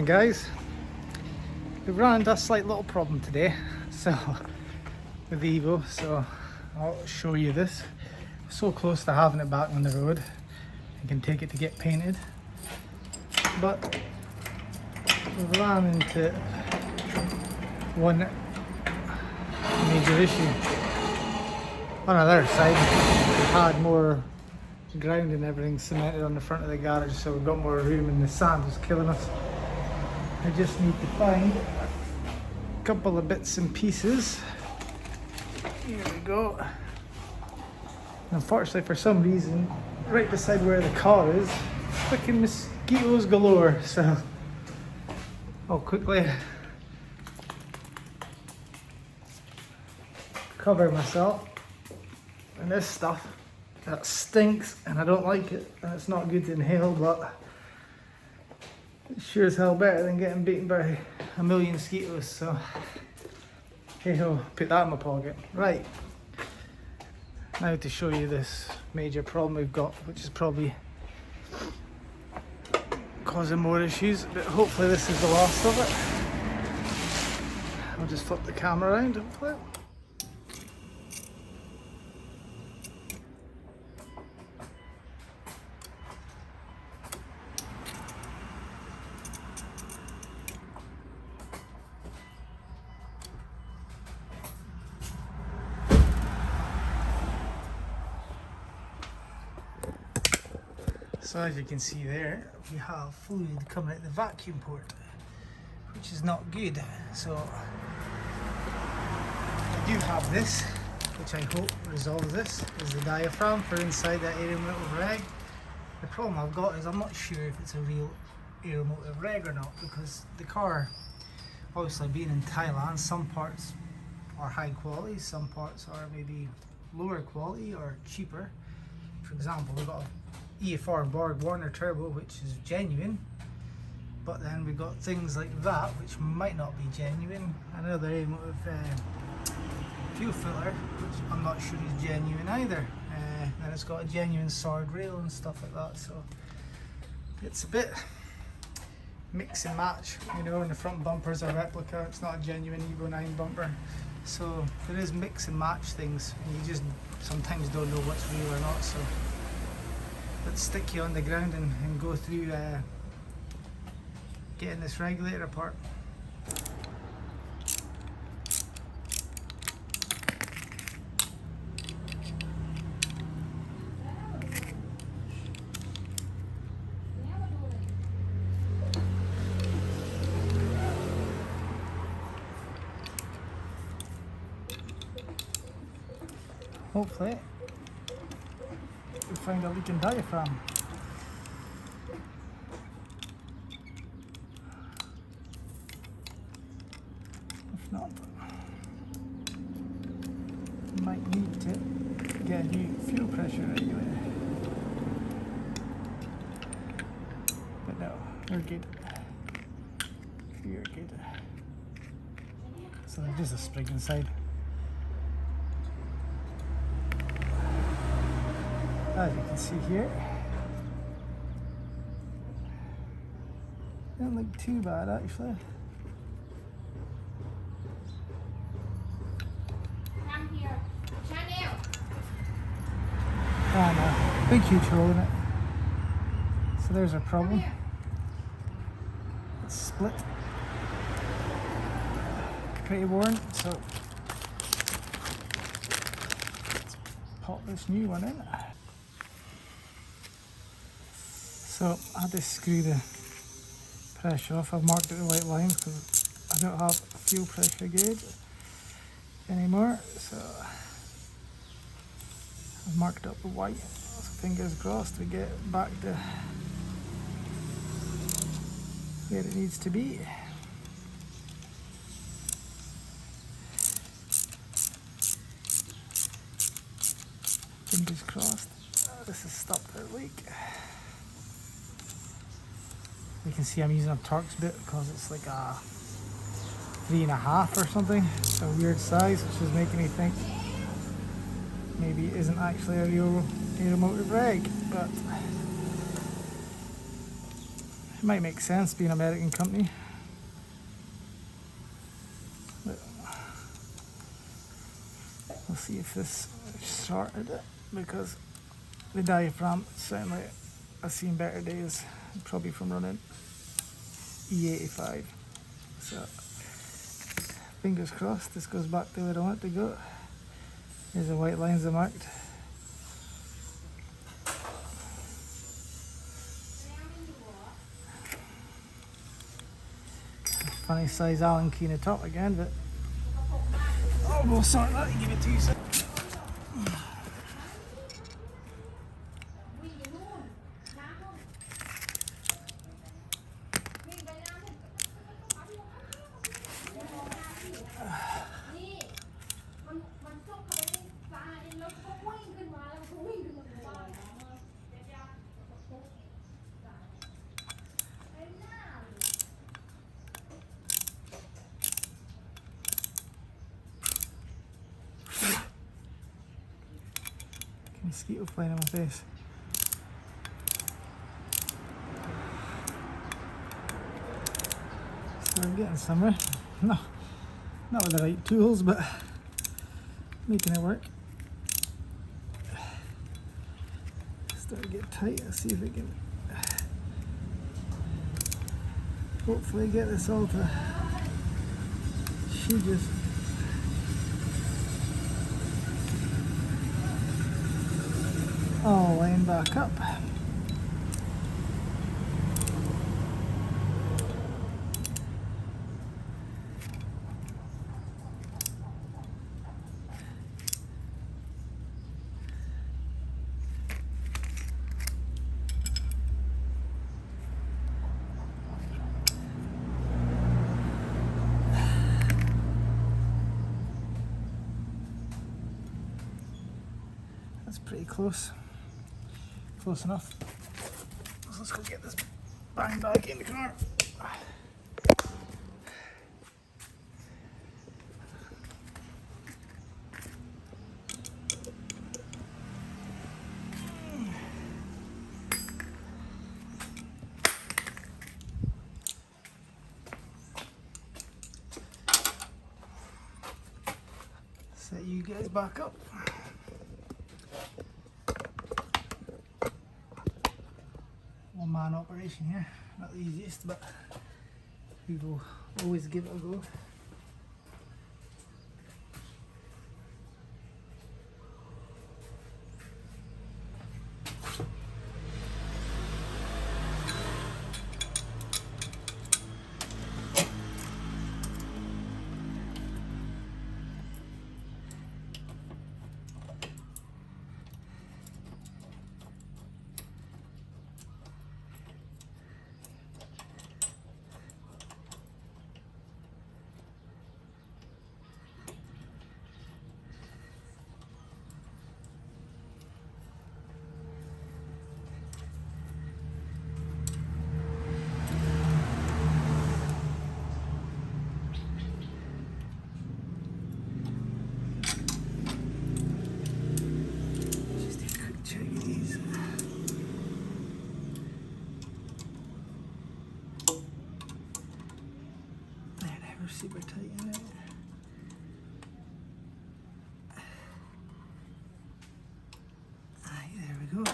Morning guys. We've run into a slight little problem today, so with the Evo, so I'll show you this. So close to having it back on the road. I can take it to get painted, but we've run into one major issue. On the other side, we had more ground and everything cemented on the front of the garage, so we've got more room, and the sand was killing us. I just need to find a couple of bits and pieces. Here we go. Unfortunately, for some reason, right beside where the car is, freaking mosquitoes galore, so I'll quickly cover myself in this stuff. That stinks and I don't like it, and it's not good to inhale, but it's sure as hell better than getting beaten by a million mosquitoes, so hey ho, put that in my pocket. Right, now to show you this major problem we've got, which is probably causing more issues, but hopefully this is the last of it. I'll just flip the camera around, hopefully. So as you can see there, we have fluid coming out the vacuum port, which is not good. So I do have this, which I hope resolves this, is the diaphragm for inside that Aeromotive reg. The problem I've got is I'm not sure if it's a real Aeromotive reg or not, because the car, obviously being in Thailand, some parts are high quality, some parts are maybe lower quality or cheaper. For example, we've got a EFR Borg Warner turbo, which is genuine, but then we've got things like that which might not be genuine. Another Aeromotive fuel filter, which I'm not sure is genuine either, and it's got a genuine sword rail and stuff like that, so it's a bit mix and match, you know. And the front bumper's a replica, it's not a genuine Evo 9 bumper, so there is mix and match things, and you just sometimes don't know what's real or not. So let's stick you on the ground and go through getting this regulator apart. Hopefully we find a leaking diaphragm. If not, we might need to get a new fuel pressure regulator. But no, we're good. We're good. So there's just a spring inside. As you can see here, doesn't look too bad actually. Come here, Chanel. Ah no, big huge hole in it. So there's our problem. It's split. Pretty worn, so let's pop this new one in. So I had to screw the pressure off. I've marked it with white lines because I don't have a fuel pressure gauge anymore. So I've marked up with white. So fingers crossed we get back to where it needs to be. Fingers crossed. This has stopped that leak. You can see I'm using a Torx bit because it's like a 3.5 or something. It's a weird size, which is making me think maybe it isn't actually a real Aeromotive reg, but It might make sense being an American company. But we'll see if this started it, because the diaphragm sound like I've seen better days, probably from running E85. So fingers crossed this goes back to where I want it to go. There's the white lines are marked. Funny size Allen key in the top again, but oh, we'll sort that and give it 2 seconds. Mosquito flying in my face. So I'm getting somewhere. No, not with the right tools, but making it work. Start to get tight. Let's see if we can hopefully get this all to. She just. Oh, line back up. That's pretty close. Close enough. So let's go get this bang back in the car. Set you guys back up. One-man operation here, not the easiest, but we will always give it a go. Super tight in it. Aye, there we go.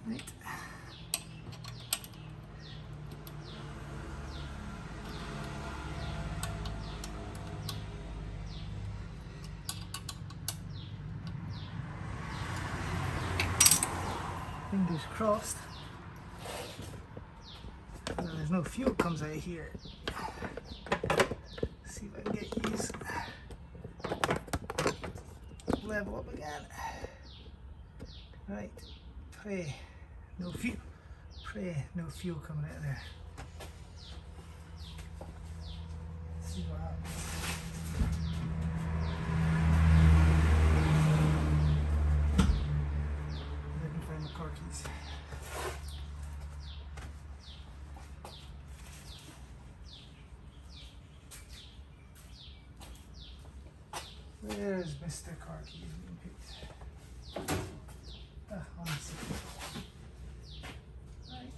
Right. Fingers crossed. Well, there's no fuel comes out of here. See if I can get these level up again. Right, pray no fuel. Pray no fuel coming out of there. Let's see what happens. I can find the car keys. Where's Mr. Car Keys being picked? On the seat. Right.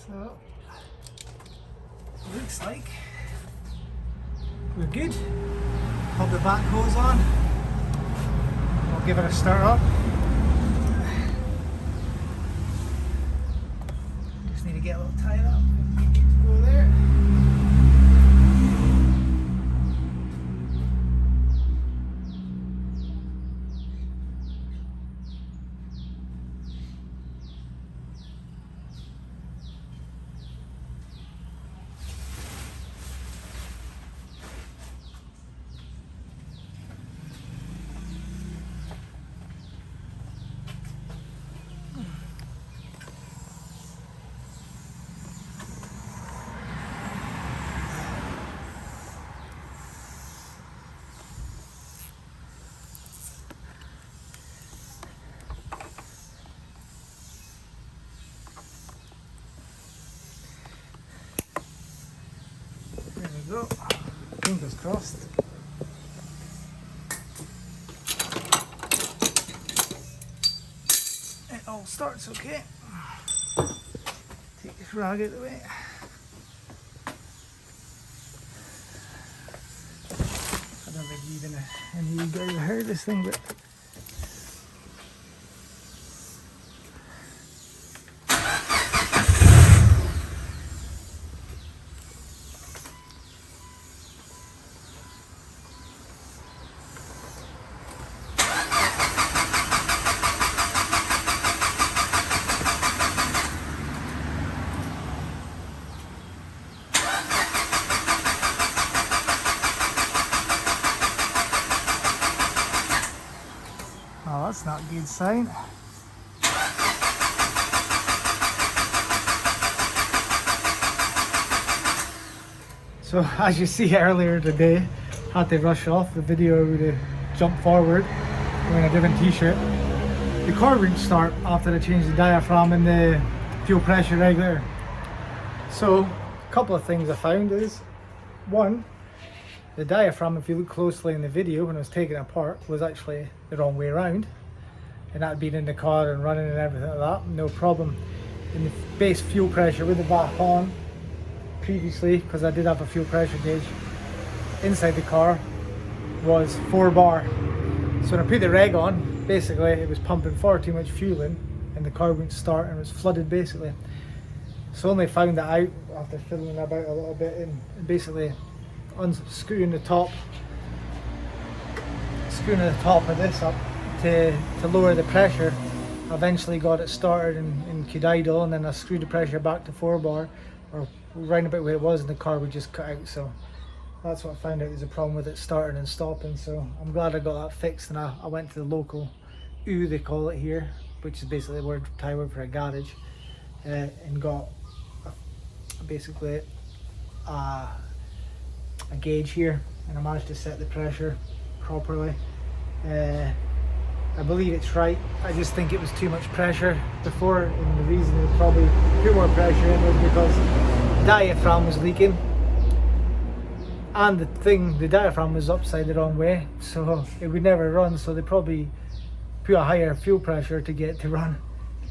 So, looks like we're good. Pop the back hose on. I'll give it a start up. Just need to get a little tied up. Go there. There we go. Fingers crossed. It all starts okay. Take this rag out of the way. I don't think even any of you guys have heard this thing, but oh, that's not a good sign. So as you see earlier today, I had to rush off. The video would have jumped forward wearing a different t-shirt. The car wouldn't start after I changed the diaphragm and the fuel pressure regulator. So a couple of things I found is, one, the diaphragm, if you look closely in the video when I was taking it apart, was actually the wrong way around, and that had been in the car and running and everything like that, no problem. And the base fuel pressure with the VAP on previously, because I did have a fuel pressure gauge inside the car, was 4 bar. So when I put the reg on, basically it was pumping far too much fuel in and the car wouldn't start and it was flooded basically. So only found that out after fiddling about a little bit and basically unscrewing the top of this up to lower the pressure. I eventually got it started and could idle, and then I screwed the pressure back to 4 bar, or round about where it was, and the car would just cut out. So that's what I found out, was a problem with it starting and stopping. So I'm glad I got that fixed, and I went to the local they call it here, which is basically a Thai word for a garage, and got basically a gauge here, and I managed to set the pressure properly. I believe it's right. I just think it was too much pressure before, and the reason it probably put more pressure in was because the diaphragm was leaking, and the diaphragm was upside the wrong way, so it would never run. So they probably put a higher fuel pressure to get it to run.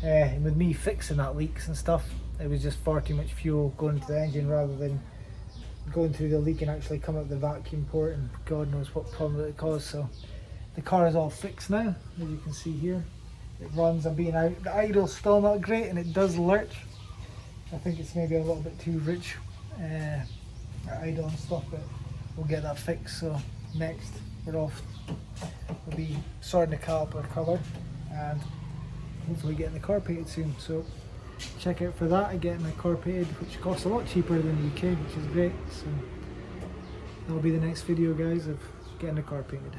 And with me fixing that leaks and stuff, it was just far too much fuel going to the engine rather than going through the leak and actually come out the vacuum port, and God knows what problem it caused. So the car is all fixed now, as you can see here. It runs. I'm being out. The idle's still not great, and it does lurch. I think it's maybe a little bit too rich idle and stuff, but we'll get that fixed. So next we're off. We'll be sorting the caliper colour and hopefully getting the car painted soon. So check out for that and getting the car painted, which costs a lot cheaper than the UK, which is great. So that'll be the next video, guys, of getting the car painted.